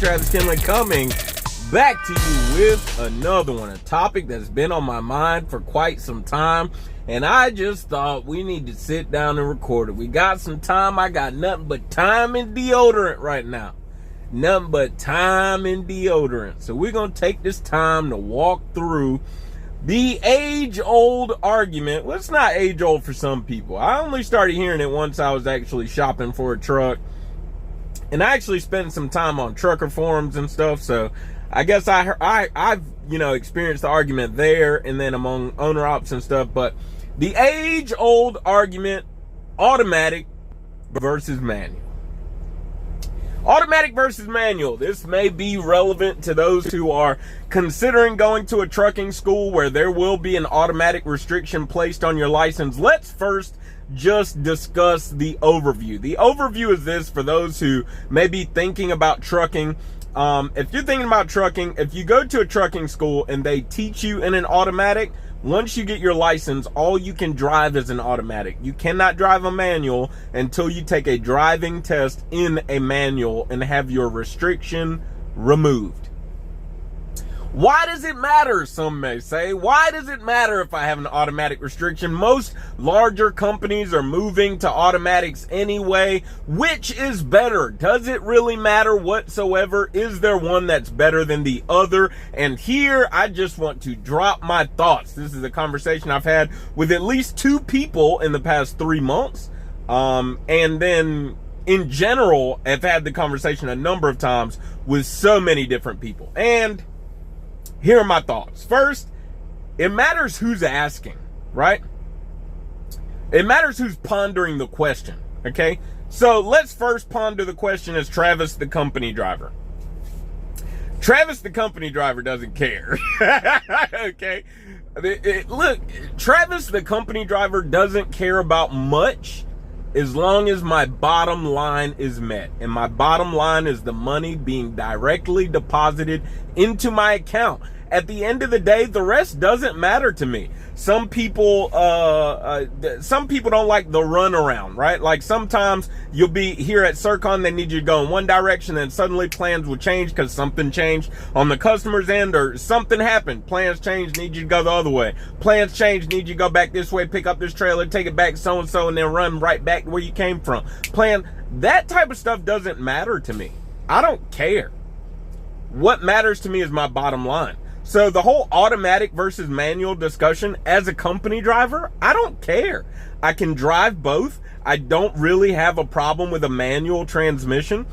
Travis Kinley coming back to you with another one, a topic that's been on my mind for quite some time, and I just thought we need to sit down and record it. We got some time. I got nothing but time and deodorant right now. Nothing but time and deodorant. So we're going to take this time to walk through the age-old argument. Well, it's not age-old for some people. I only started hearing it once I was actually shopping for a truck. And I actually spent some time on trucker forums and stuff, so I guess I've experienced the argument there and then among owner ops and stuff. But the age-old argument, automatic versus manual. Automatic versus manual. This may be relevant to those who are considering going to a trucking school where there will be an automatic restriction placed on your license. Let's first just discuss the overview. The overview is this for those who may be thinking about trucking. If you're thinking about trucking, if you go to a trucking school and they teach you in an automatic, once you get your license, all you can drive is an automatic. You cannot drive a manual until you take a driving test in a manual and have your restriction removed. Why does it matter, some may say? Why does it matter if I have an automatic restriction? Most larger companies are moving to automatics anyway. Which is better? Does it really matter whatsoever? Is there one that's better than the other? And here, I just want to drop my thoughts. This is a conversation I've had with at least 2 people in the past 3 months. And then, in general, I've had the conversation a number of times with so many different people. And here are my thoughts. First, it matters who's asking, right? It matters who's pondering the question, okay? So let's first ponder the question as Travis, the company driver. Travis, the company driver, doesn't care, okay? Look, Travis, the company driver, doesn't care about much as long as my bottom line is met. And my bottom line is the money being directly deposited into my account. At the end of the day, the rest doesn't matter to me. Some people don't like the runaround, right? Like sometimes you'll be here at CIRCON, they need you to go in one direction, and suddenly plans will change because something changed on the customer's end or something happened. Plans change, need you to go the other way. Plans change, need you to go back this way, pick up this trailer, take it back so-and-so, and then run right back to where you came from. That type of stuff doesn't matter to me. I don't care. What matters to me is my bottom line. So the whole automatic versus manual discussion, as a company driver, I don't care. I can drive both. I don't really have a problem with a manual transmission.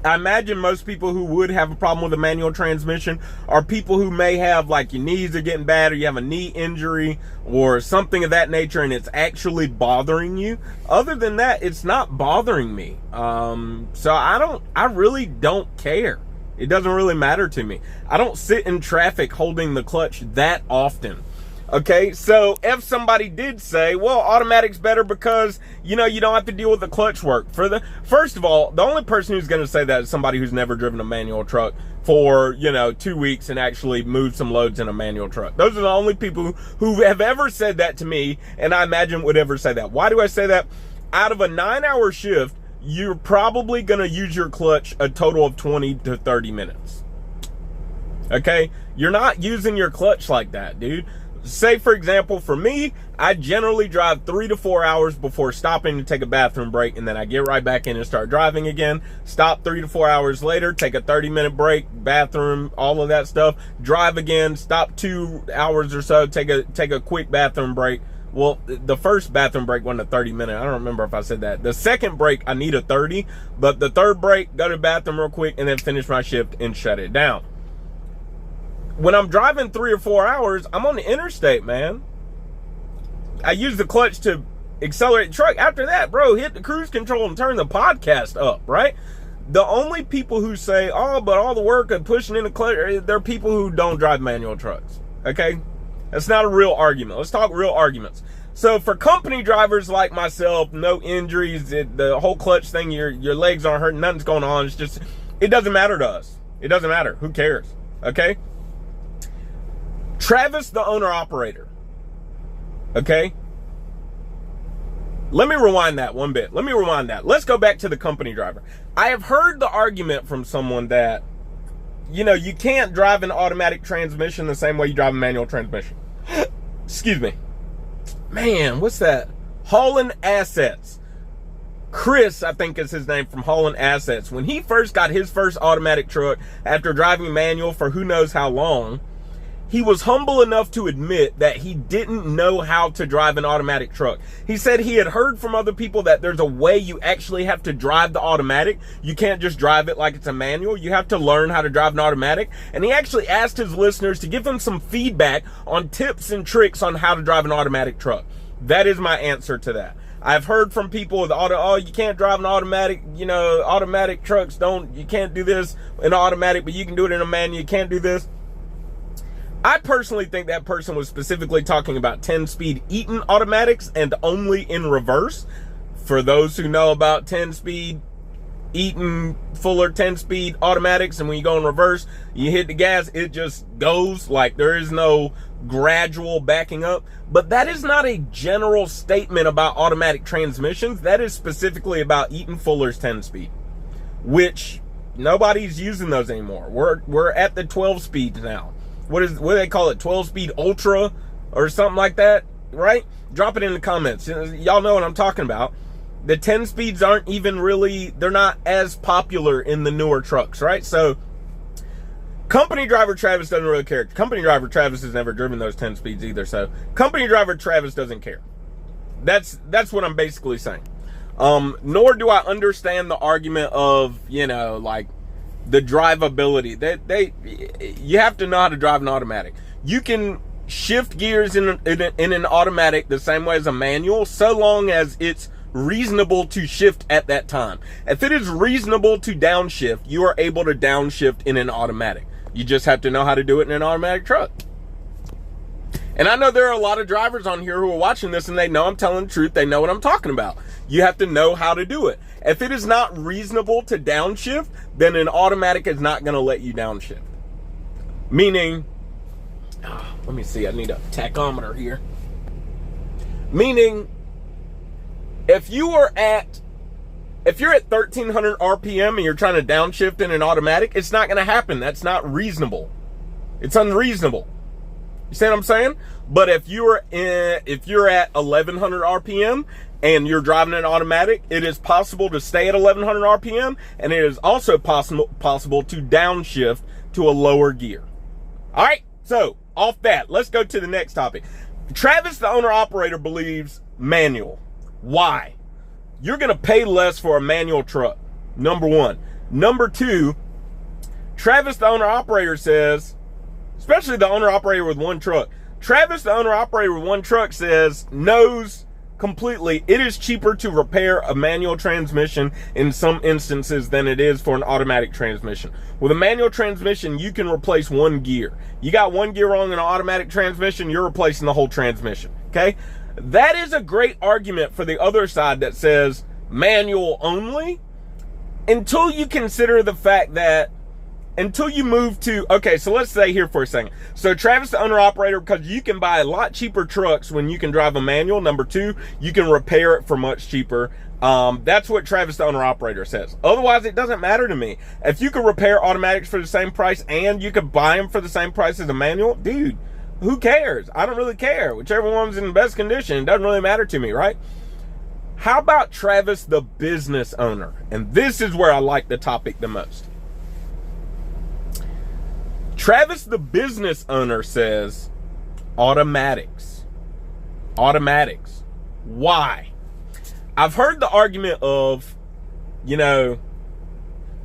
I imagine most people who would have a problem with a manual transmission are people who may have, like, your knees are getting bad, or you have a knee injury or something of that nature and it's actually bothering you. Other than that, it's not bothering me. So I really don't care. It doesn't really matter to me. I don't sit in traffic holding the clutch that often. Okay, so if somebody did say, well, automatic's better because, you don't have to deal with the clutch work. First of all, the only person who's going to say that is somebody who's never driven a manual truck for, 2 weeks and actually moved some loads in a manual truck. Those are the only people who have ever said that to me, and I imagine would ever say that. Why do I say that? Out of a 9-hour shift, you're probably going to use your clutch a total of 20 to 30 minutes. Okay? You're not using your clutch like that, dude. Say, for example, for me, I generally drive 3 to 4 hours before stopping to take a bathroom break, and then I get right back in and start driving again. Stop 3 to 4 hours later, take a 30-minute break, bathroom, all of that stuff. Drive again, stop 2 hours or so, take a quick bathroom break. Well, the first bathroom break wasn't a 30-minute. I don't remember if I said that. The second break, I need a 30. But the third break, go to the bathroom real quick and then finish my shift and shut it down. When I'm driving 3 or 4 hours, I'm on the interstate, man. I use the clutch to accelerate the truck. After that, bro, hit the cruise control and turn the podcast up, right? The only people who say, oh, but all the work of pushing in the clutch, they're people who don't drive manual trucks, okay? That's not a real argument. Let's talk real arguments. So for company drivers like myself, no injuries, the whole clutch thing, your legs aren't hurting, nothing's going on. It's just, it doesn't matter to us. It doesn't matter. Who cares? Okay? Travis, the owner-operator. Okay? Let me rewind that one bit. Let's go back to the company driver. I have heard the argument from someone that, you can't drive an automatic transmission the same way you drive a manual transmission. Excuse me. Man, what's that? Hauling Assets. Chris, I think is his name, from Hauling Assets. When he first got his first automatic truck after driving manual for who knows how long, he was humble enough to admit that he didn't know how to drive an automatic truck. He said he had heard from other people that there's a way you actually have to drive the automatic. You can't just drive it like it's a manual. You have to learn how to drive an automatic. And he actually asked his listeners to give him some feedback on tips and tricks on how to drive an automatic truck. That is my answer to that. I've heard from people with you can't drive an automatic, automatic trucks you can't do this in automatic, but you can do it in a manual. You can't do this. I personally think that person was specifically talking about 10-speed Eaton automatics and only in reverse. For those who know about 10-speed Eaton Fuller 10-speed automatics, and when you go in reverse, you hit the gas, it just goes. Like, there is no gradual backing up. But that is not a general statement about automatic transmissions. That is specifically about Eaton Fuller's 10-speed, which nobody's using those anymore. We're at the 12 speeds now. What do they call it? 12-speed Ultra or something like that, right? Drop it in the comments. Y'all know what I'm talking about. The 10 speeds aren't even really, they're not as popular in the newer trucks, right? So company driver Travis doesn't really care. Company driver Travis has never driven those 10 speeds either. So company driver Travis doesn't care. That's what I'm basically saying. Nor do I understand the argument of, like, the drivability. You have to know how to drive an automatic. You can shift gears in an automatic the same way as a manual, so long as it's reasonable to shift at that time. If it is reasonable to downshift, you are able to downshift in an automatic. You just have to know how to do it in an automatic truck. And I know there are a lot of drivers on here who are watching this and they know I'm telling the truth. They know what I'm talking about. You have to know how to do it. If it is not reasonable to downshift, then an automatic is not going to let you downshift. Meaning, let me see, I need a tachometer here. Meaning, if you're at 1300 RPM and you're trying to downshift in an automatic, it's not going to happen. That's not reasonable. It's unreasonable. You see what I'm saying? But if you're at 1100 RPM and you're driving an automatic, it is possible to stay at 1100 RPM, and it is also possible to downshift to a lower gear. All right, so off that, let's go to the next topic. Travis, the owner-operator, believes manual. Why? You're going to pay less for a manual truck, number one. Number two, Travis, the owner-operator, says, especially the owner-operator with one truck, Travis, the owner-operator with one truck, knows completely it is cheaper to repair a manual transmission in some instances than it is for an automatic transmission. With a manual transmission, you can replace one gear. You got one gear wrong in an automatic transmission, you're replacing the whole transmission, okay? That is a great argument for the other side that says manual only, until you consider the fact that until you move to, okay, so let's stay here for a second. So Travis, the owner-operator, because you can buy a lot cheaper trucks when you can drive a manual. Number two, you can repair it for much cheaper. That's what Travis, the owner-operator, says. Otherwise, it doesn't matter to me. If you could repair automatics for the same price and you could buy them for the same price as a manual, dude, who cares? I don't really care. Whichever one's in the best condition, it doesn't really matter to me, right? How about Travis, the business owner? And this is where I like the topic the most. Travis, the business owner, says automatics. Automatics. Why? I've heard the argument of,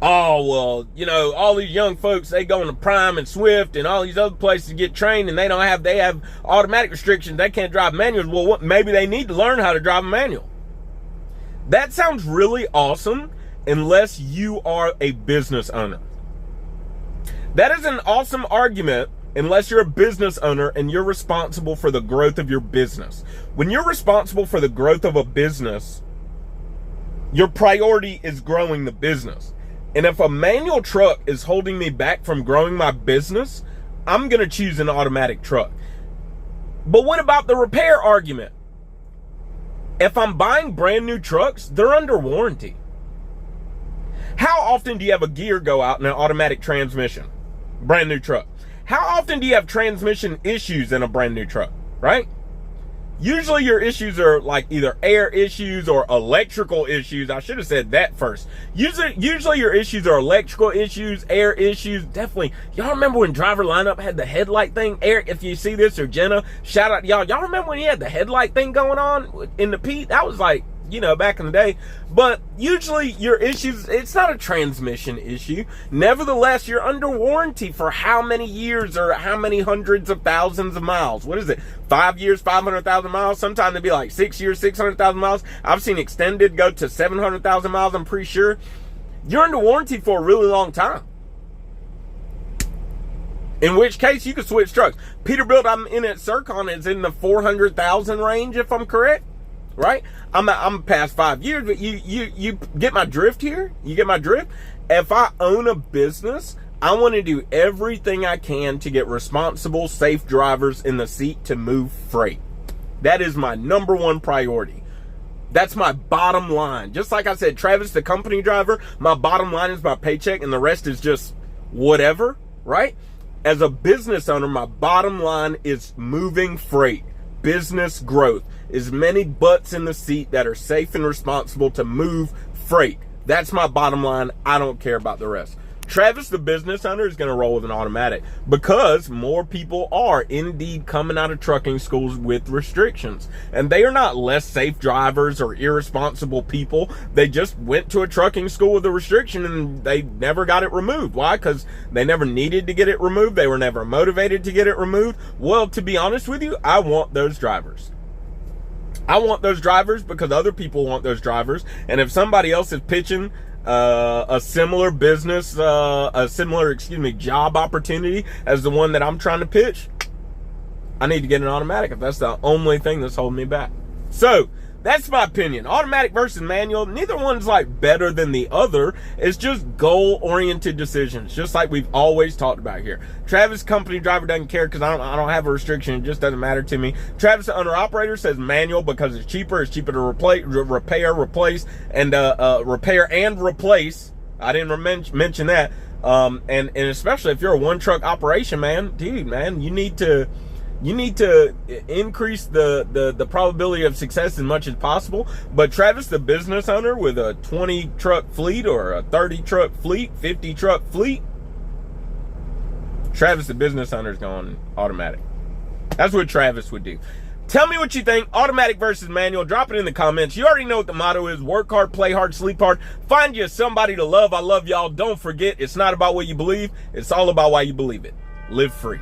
oh, well, all these young folks, they go into Prime and Swift and all these other places to get trained, and they have automatic restrictions. They can't drive manuals. Well, maybe they need to learn how to drive a manual. That sounds really awesome unless you are a business owner. That is an awesome argument unless you're a business owner and you're responsible for the growth of your business. When you're responsible for the growth of a business, your priority is growing the business. And if a manual truck is holding me back from growing my business, I'm going to choose an automatic truck. But what about the repair argument? If I'm buying brand new trucks, they're under warranty. How often do you have a gear go out in an automatic transmission? Brand new truck. How often do you have transmission issues in a brand new truck, right? Usually your issues are like either air issues or electrical issues. I should have said that first. Usually your issues are electrical issues, air issues. Definitely. Y'all remember when Driver Lineup had the headlight thing? Eric, if you see this, or Jenna, shout out to y'all. Y'all remember when he had the headlight thing going on in the Pete? That was like, you know, back in the day. But usually your issues, it's not a transmission issue. Nevertheless, you're under warranty for how many years or how many hundreds of thousands of miles? What is it? 5 years, 500,000 miles? Sometimes it'd be like 6 years, 600,000 miles. I've seen extended go to 700,000 miles, I'm pretty sure. You're under warranty for a really long time. In which case, you could switch trucks. Peterbilt I'm in at CIRCON is in the 400,000 range, if I'm correct. Right? I'm past 5 years, but you get my drift here? You get my drift? If I own a business, I want to do everything I can to get responsible, safe drivers in the seat to move freight. That is my number one priority. That's my bottom line. Just like I said, Travis, the company driver, my bottom line is my paycheck and the rest is just whatever, right? As a business owner, my bottom line is moving freight. Business growth. As many butts in the seat that are safe and responsible to move freight. That's my bottom line. I don't care about the rest. Travis, the business owner, is going to roll with an automatic because more people are indeed coming out of trucking schools with restrictions. And they are not less safe drivers or irresponsible people. They just went to a trucking school with a restriction and they never got it removed. Why? Because they never needed to get it removed. They were never motivated to get it removed. Well, to be honest with you, I want those drivers. I want those drivers because other people want those drivers. And if somebody else is pitching a similar business, job opportunity as the one that I'm trying to pitch, I need to get an automatic if that's the only thing that's holding me back. So that's my opinion. Automatic versus manual. Neither one's like better than the other. It's just goal-oriented decisions, just like we've always talked about here. Travis, company driver, doesn't care because I don't have a restriction. It just doesn't matter to me. Travis, the owner-operator, says manual because it's cheaper. It's cheaper to repair, replace, and repair and replace. I didn't mention that. And especially if you're a one-truck operation, man, you need to increase the probability of success as much as possible. But Travis, the business owner with a 20 truck fleet or a 30 truck fleet, 50 truck fleet, Travis, the business owner, is going automatic. That's what Travis would do. Tell me what you think. Automatic versus manual. Drop it in the comments. You already know what the motto is. Work hard, play hard, sleep hard. Find you somebody to love. I love y'all. Don't forget, it's not about what you believe. It's all about why you believe it. Live free.